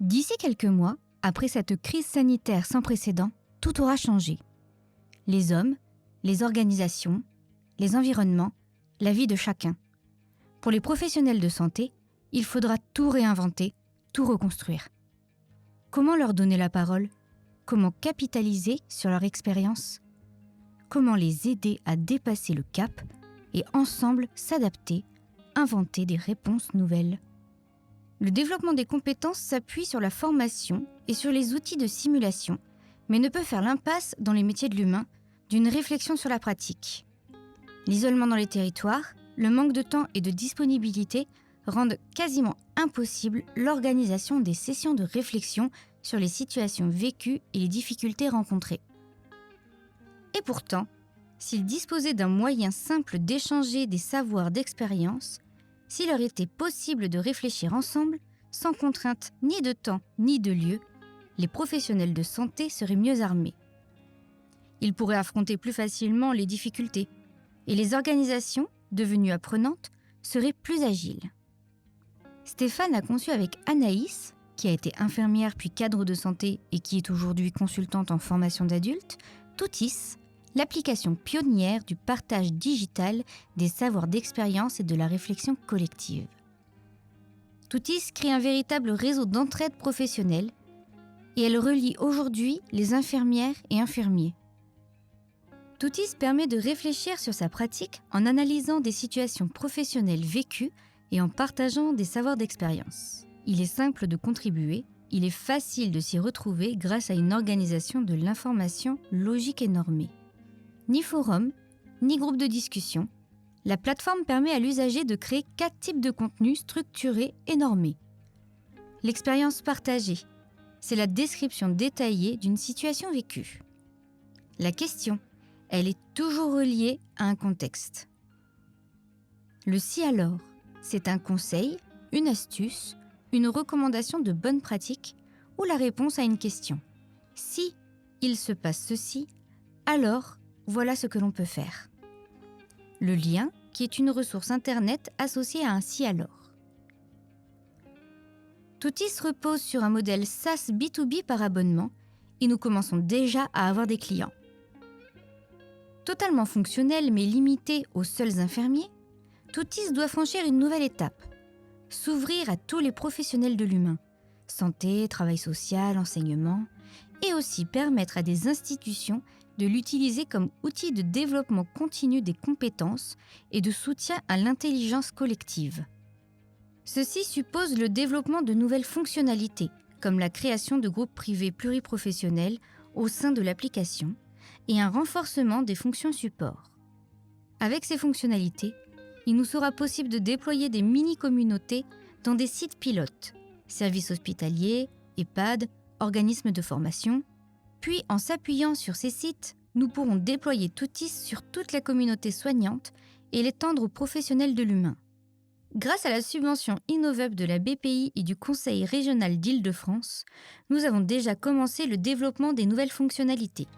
D'ici quelques mois, après cette crise sanitaire sans précédent, tout aura changé. Les hommes, les organisations, les environnements, la vie de chacun. Pour les professionnels de santé, il faudra tout réinventer, tout reconstruire. Comment leur donner la parole ? Comment capitaliser sur leur expérience ? Comment les aider à dépasser le cap et ensemble s'adapter, inventer des réponses nouvelles ? Le développement des compétences s'appuie sur la formation et sur les outils de simulation, mais ne peut faire l'impasse dans les métiers de l'humain d'une réflexion sur la pratique. L'isolement dans les territoires, le manque de temps et de disponibilité rendent quasiment impossible l'organisation des sessions de réflexion sur les situations vécues et les difficultés rencontrées. Et pourtant, s'ils disposaient d'un moyen simple d'échanger des savoirs d'expérience, s'il leur était possible de réfléchir ensemble, sans contrainte ni de temps ni de lieu, les professionnels de santé seraient mieux armés. Ils pourraient affronter plus facilement les difficultés, et les organisations, devenues apprenantes, seraient plus agiles. Stéphane a conçu avec Anaïs, qui a été infirmière puis cadre de santé et qui est aujourd'hui consultante en formation d'adultes, Toutis, l'application pionnière du partage digital des savoirs d'expérience et de la réflexion collective. Toutis crée un véritable réseau d'entraide professionnelle et elle relie aujourd'hui les infirmières et infirmiers. Toutis permet de réfléchir sur sa pratique en analysant des situations professionnelles vécues et en partageant des savoirs d'expérience. Il est simple de contribuer, il est facile de s'y retrouver grâce à une organisation de l'information logique et normée. Ni forum, ni groupe de discussion, la plateforme permet à l'usager de créer 4 types de contenus structurés et normés. L'expérience partagée, c'est la description détaillée d'une situation vécue. La question, elle est toujours reliée à un contexte. Le si alors, c'est un conseil, une astuce, une recommandation de bonne pratique ou la réponse à une question. Si il se passe ceci, alors voilà ce que l'on peut faire. Le lien, qui est une ressource internet associée à un si alors. Toutis repose sur un modèle SaaS B2B par abonnement et nous commençons déjà à avoir des clients. Totalement fonctionnel mais limité aux seuls infirmiers, Toutis doit franchir une nouvelle étape, s'ouvrir à tous les professionnels de l'humain, santé, travail social, enseignement, et aussi permettre à des institutions de l'utiliser comme outil de développement continu des compétences et de soutien à l'intelligence collective. Ceci suppose le développement de nouvelles fonctionnalités, comme la création de groupes privés pluriprofessionnels au sein de l'application et un renforcement des fonctions support. Avec ces fonctionnalités, il nous sera possible de déployer des mini-communautés dans des sites pilotes, services hospitaliers, EHPAD, organismes de formation. Puis, en s'appuyant sur ces sites, nous pourrons déployer Toutis sur toute la communauté soignante et l'étendre aux professionnels de l'humain. Grâce à la subvention InnovUp de la BPI et du Conseil régional d'Île-de-France, nous avons déjà commencé le développement des nouvelles fonctionnalités.